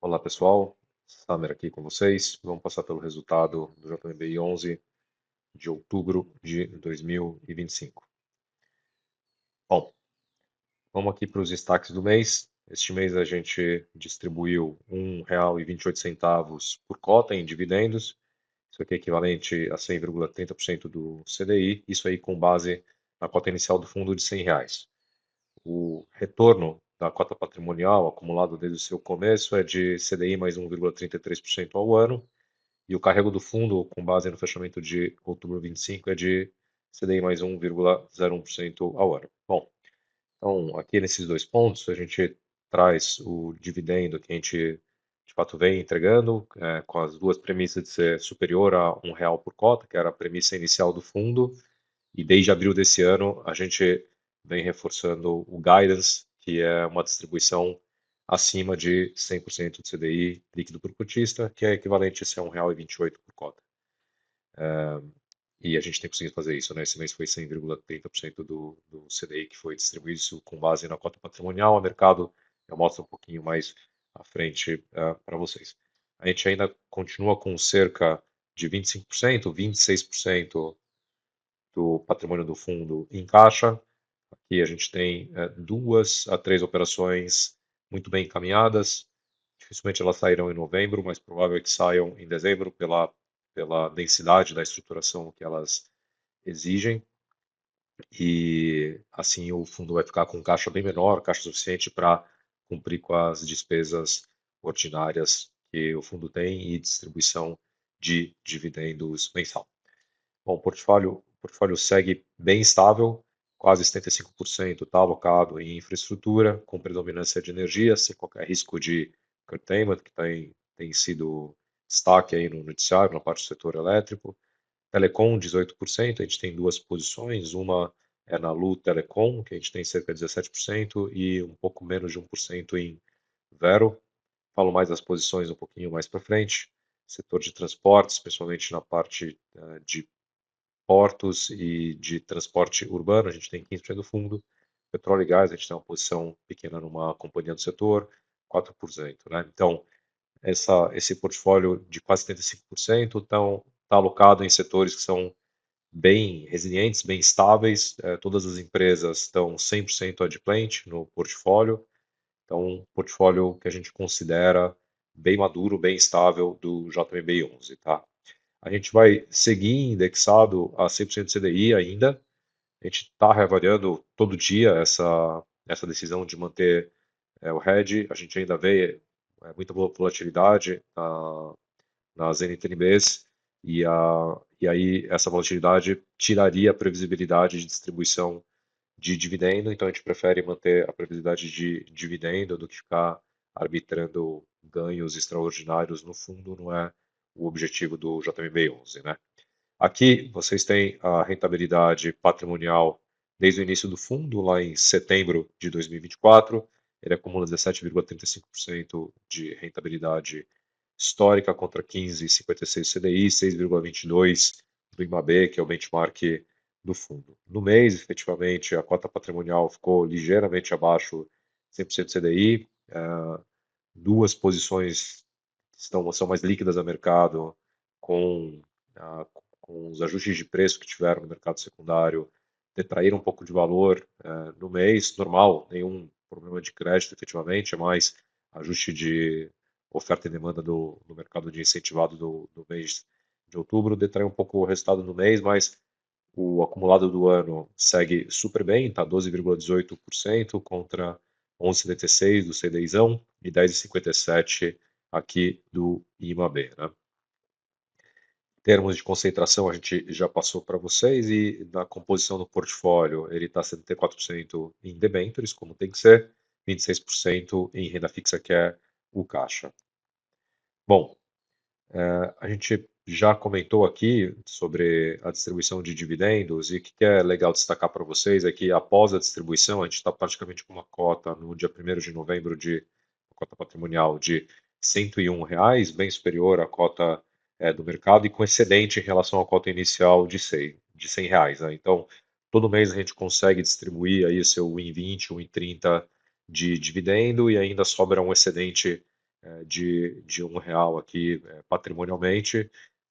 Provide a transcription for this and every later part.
Olá pessoal, Samer aqui com vocês. Vamos passar pelo resultado do JMBI 11 de outubro de 2025. Bom, vamos aqui para os destaques do mês. Este mês a gente distribuiu R$ 1,28 por cota em dividendos. Isso aqui é equivalente a 100,30% do CDI. Isso aí com base na cota inicial do fundo de R$ 100. O retorno da cota patrimonial acumulado desde o seu começo é de CDI mais 1,33% ao ano. E o carrego do fundo, com base no fechamento de outubro 25, é de CDI mais 1,01% ao ano. Bom, então aqui nesses dois pontos a gente traz o dividendo que a gente de fato vem entregando, com as duas premissas de ser superior a R$ 1 por cota, que era a premissa inicial do fundo, e desde abril desse ano a gente vem reforçando o guidance, que é uma distribuição acima de 100% do CDI líquido por cotista, que é equivalente a ser R$ 1,28 por cota. E a gente tem conseguido fazer isso, né? Esse mês foi 100,30% do CDI que foi distribuído, isso com base na cota patrimonial. O mercado eu mostro um pouquinho mais à frente para vocês. A gente ainda continua com cerca de 25%, 26% do patrimônio do fundo em caixa. Aqui a gente tem 2 a 3 operações muito bem encaminhadas. Dificilmente elas sairão em novembro, mas provável é que saiam em dezembro pela densidade da estruturação que elas exigem. E assim o fundo vai ficar com caixa bem menor, caixa suficiente para cumprir com as despesas ordinárias que o fundo tem e distribuição de dividendos mensal. Bom, o portfólio segue bem estável, quase 75% está alocado em infraestrutura, com predominância de energia, sem qualquer risco de curtailment, que tem sido destaque aí no noticiário, na parte do setor elétrico. Telecom, 18%, a gente tem duas posições, uma é na Lu Telecom, que a gente tem cerca de 17%, e um pouco menos de 1% em Vero. Falo mais das posições um pouquinho mais para frente. Setor de transportes, principalmente na parte de portos e de transporte urbano, a gente tem 15% do fundo. Petróleo e gás, a gente tem uma posição pequena numa companhia do setor, 4%, né? Então, esse portfólio de quase 75% está alocado em setores que são bem resilientes, bem estáveis. Todas as empresas estão 100% adimplente no portfólio. Então, um portfólio que a gente considera bem maduro, bem estável do JMBI 11, tá? A gente vai seguir indexado a 100% CDI ainda. A gente está reavaliando todo dia essa decisão de manter o hedge. A gente ainda vê muita volatilidade nas NTNBs e aí essa volatilidade tiraria a previsibilidade de distribuição de dividendo. Então a gente prefere manter a previsibilidade de dividendo do que ficar arbitrando ganhos extraordinários no fundo, não é o objetivo do JMB 11, né? Aqui vocês têm a rentabilidade patrimonial desde o início do fundo, lá em setembro de 2024. Ele acumula 17,35% de rentabilidade histórica contra 15,56 do CDI, 6,22 do IMAB, que é o benchmark do fundo. No mês, efetivamente, a cota patrimonial ficou ligeiramente abaixo de 100% do CDI. Duas posições são mais líquidas a mercado, com, ah, com os ajustes de preço que tiveram no mercado secundário, detraíram um pouco de valor no mês, normal, nenhum problema de crédito efetivamente, é mais ajuste de oferta e demanda do mercado de incentivado do mês de outubro, detraiu um pouco o resultado do mês, mas o acumulado do ano segue super bem, está 12,18% contra 11,76% do CDIzão e 10,57% aqui do IMAB, né? Em termos de concentração, a gente já passou para vocês, e na composição do portfólio, ele está 74% em debêntures, como tem que ser, 26% em renda fixa, que é o caixa. Bom, a gente já comentou aqui sobre a distribuição de dividendos, e o que é legal destacar para vocês é que após a distribuição, a gente está praticamente com uma cota no dia 1º de novembro, de uma cota patrimonial de R$ 101, bem superior à cota do mercado e com excedente em relação à cota inicial de R$ 100, né? Então, todo mês a gente consegue distribuir aí seu 1,20, 1,30 de dividendo, e ainda sobra um excedente de R$ 1 aqui patrimonialmente.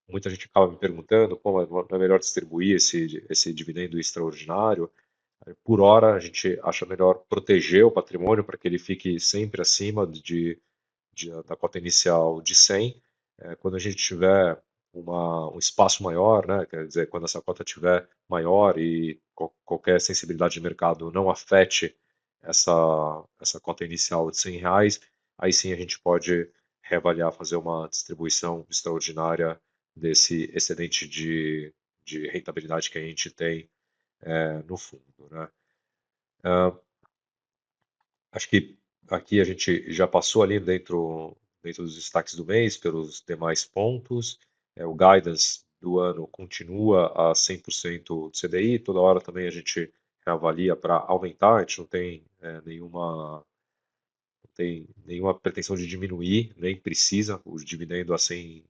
Muita gente acaba me perguntando, pô, mas não é melhor distribuir esse dividendo extraordinário? Por hora, a gente acha melhor proteger o patrimônio para que ele fique sempre acima da cota inicial de 100. Quando a gente tiver um espaço maior, né, quer dizer, quando essa cota estiver maior e qualquer sensibilidade de mercado não afete essa cota inicial de R$ 100, aí sim a gente pode reavaliar, fazer uma distribuição extraordinária desse excedente de rentabilidade que a gente tem no fundo, né? Acho que aqui a gente já passou ali dentro dos destaques do mês pelos demais pontos. O guidance do ano continua a 100% do CDI. Toda hora também a gente reavalia para aumentar. A gente não tem nenhuma pretensão de diminuir, nem precisa. Os dividendos a 100%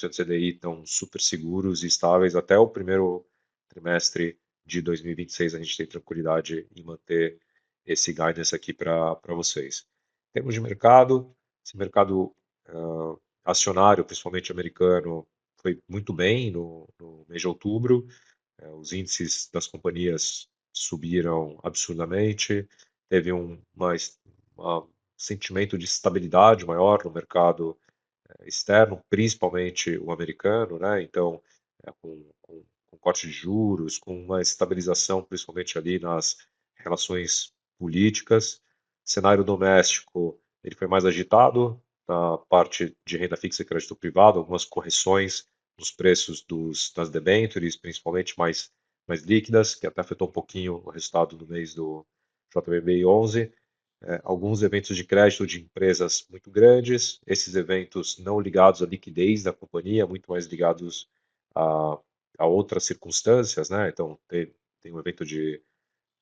do CDI estão super seguros e estáveis. Até o primeiro trimestre de 2026 a gente tem tranquilidade em manter esse guidance aqui para vocês. Em termos de mercado, esse mercado acionário, principalmente americano, foi muito bem no mês de outubro. Os índices das companhias subiram absurdamente, teve um sentimento de estabilidade maior no mercado externo, principalmente o americano, né? Então, com corte de juros, com uma estabilização, principalmente ali nas relações políticas. Cenário doméstico, ele foi mais agitado na parte de renda fixa e crédito privado, algumas correções nos preços das debêntures, principalmente mais líquidas, que até afetou um pouquinho o resultado do mês do JBBI 11. Alguns eventos de crédito de empresas muito grandes, esses eventos não ligados à liquidez da companhia, muito mais ligados a, a outras circunstâncias, né? Então, tem um evento de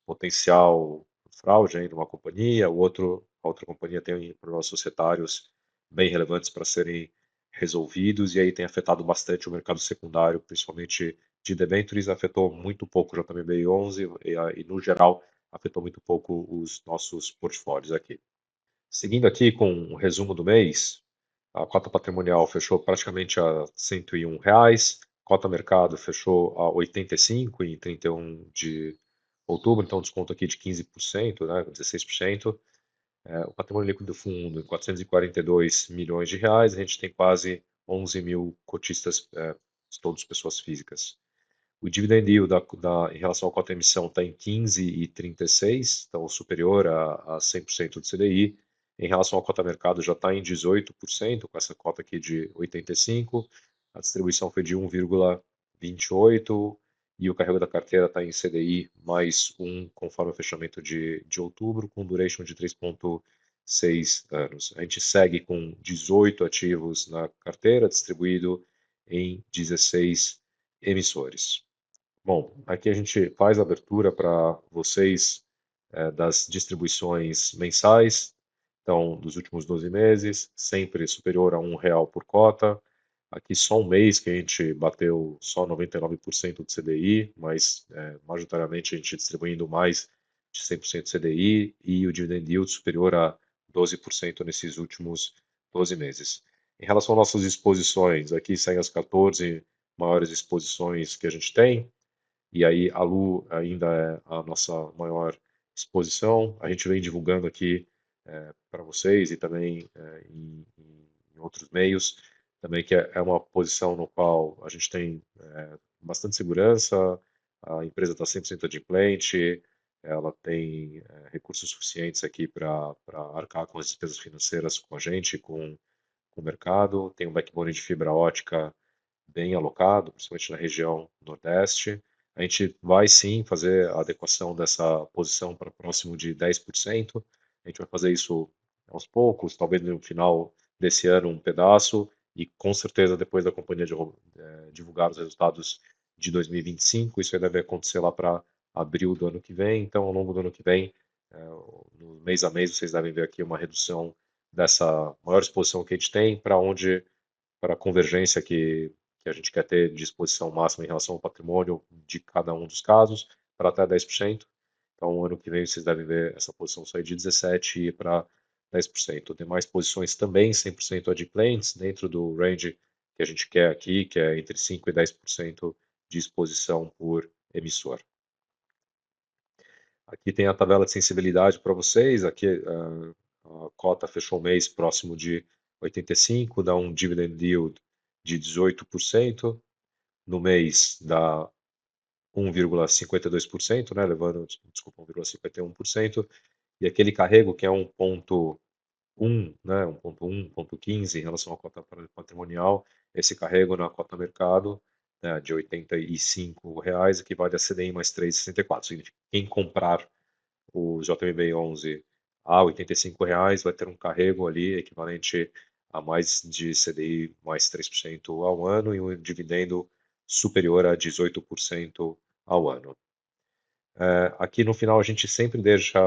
potencial fraude aí numa companhia, a outra companhia tem problemas societários bem relevantes para serem resolvidos, e aí tem afetado bastante o mercado secundário, principalmente de debêntures, afetou muito pouco o JMBI 11 e no geral, afetou muito pouco os nossos portfólios aqui. Seguindo aqui com o resumo do mês, a cota patrimonial fechou praticamente a R$ 101, cota mercado fechou a 85 em 31 de outubro, então desconto aqui de 15%, né, 16%. O patrimônio líquido do fundo em R$ 442 milhões, a gente tem quase 11 mil cotistas, todos pessoas físicas. O dividend yield em relação à cota emissão está em 15,36, então superior a 100% do CDI. Em relação à cota mercado já está em 18%, com essa cota aqui de 85. A distribuição foi de 1,28 e o carrego da carteira está em CDI mais 1, conforme o fechamento de outubro, com duration de 3,6 anos. A gente segue com 18 ativos na carteira, distribuído em 16 emissores. Bom, aqui a gente faz a abertura para vocês das distribuições mensais, então, dos últimos 12 meses, sempre superior a R$ 1 por cota. Aqui só um mês que a gente bateu só 99% do CDI, mas majoritariamente a gente distribuindo mais de 100% do CDI e o dividend yield superior a 12% nesses últimos 12 meses. Em relação às nossas exposições, aqui seguem as 14 maiores exposições que a gente tem. E aí a Lu ainda é a nossa maior exposição. A gente vem divulgando aqui para vocês e também em outros meios, também que é uma posição no qual a gente tem bastante segurança, a empresa está 100% adimplente, ela tem recursos suficientes aqui para arcar com as despesas financeiras com a gente, com o mercado, tem um backbone de fibra ótica bem alocado, principalmente na região Nordeste. A gente vai sim fazer a adequação dessa posição para próximo de 10%. A gente vai fazer isso aos poucos, talvez no final desse ano um pedaço, e com certeza depois da companhia divulgar os resultados de 2025, isso aí deve acontecer lá para abril do ano que vem. Então, ao longo do ano que vem, no mês a mês, vocês devem ver aqui uma redução dessa maior exposição que a gente tem para a convergência que a gente quer ter de exposição máxima em relação ao patrimônio de cada um dos casos, para até 10%. Então, ano que vem, vocês devem ver essa posição sair de 17% e ir para 10%. Demais posições também 100% adimplentes, dentro do range que a gente quer aqui, que é entre 5% e 10% de exposição por emissor. Aqui tem a tabela de sensibilidade para vocês. Aqui a cota fechou o mês próximo de 85, dá um dividend yield de 18%. No mês dá 1,52%, né, levando, desculpa, 1,51%. E aquele carrego que é 1,1, né, 1,1, 1,15 em relação à cota patrimonial, esse carrego na cota mercado, né, de R$ 85 equivale a CDI mais 3,64. Significa que quem comprar o JMB 11 a R$ 85 vai ter um carrego ali equivalente a mais de CDI mais 3% ao ano e um dividendo superior a 18% ao ano. Aqui no final a gente sempre deixa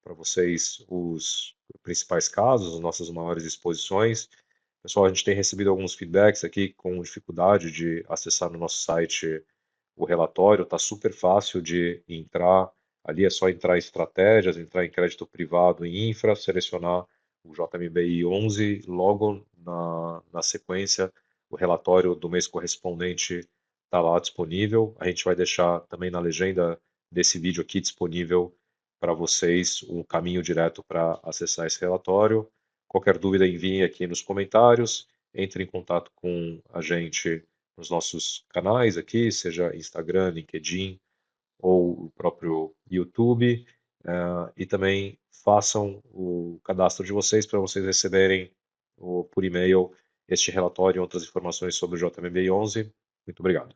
para vocês os principais casos, as nossas maiores exposições. Pessoal, a gente tem recebido alguns feedbacks aqui com dificuldade de acessar no nosso site o relatório. Está super fácil de entrar. Ali é só entrar em estratégias, entrar em crédito privado em infra, selecionar o JMBI 11, logo na sequência o relatório do mês correspondente está lá disponível. A gente vai deixar também na legenda desse vídeo aqui disponível para vocês um caminho direto para acessar esse relatório. Qualquer dúvida, enviem aqui nos comentários. Entre em contato com a gente nos nossos canais aqui, seja Instagram, LinkedIn ou o próprio YouTube. E também façam o cadastro de vocês para vocês receberem por e-mail este relatório e outras informações sobre o JMBI 11. Muito obrigado.